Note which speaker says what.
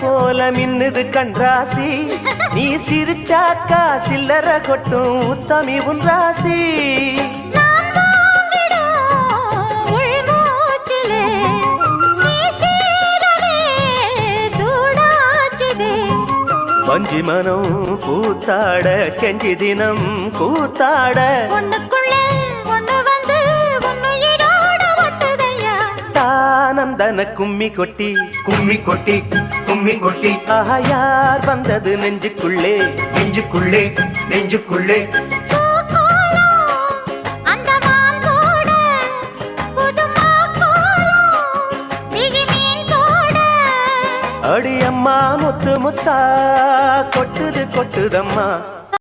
Speaker 1: போல மின்னுது கண்ராசி நீ சிரிச்சாக்கா சில்லற கொட்டும் உத்தமி உன் ராசி வஞ்சி மனம் கூத்தாட கெஞ்சி தினம் கூத்தாட தானந்தன கும்மி கொட்டி
Speaker 2: கும்மி கொட்டி கும்மி கொட்டி
Speaker 1: ஆஹா யார் வந்தது நெஞ்சுக்குள்ளே
Speaker 2: நெஞ்சுக்குள்ளே நெஞ்சுக்குள்ளே
Speaker 1: அடி அம்மா முத்து முத்தா கொட்டுது கொட்டுதம்மா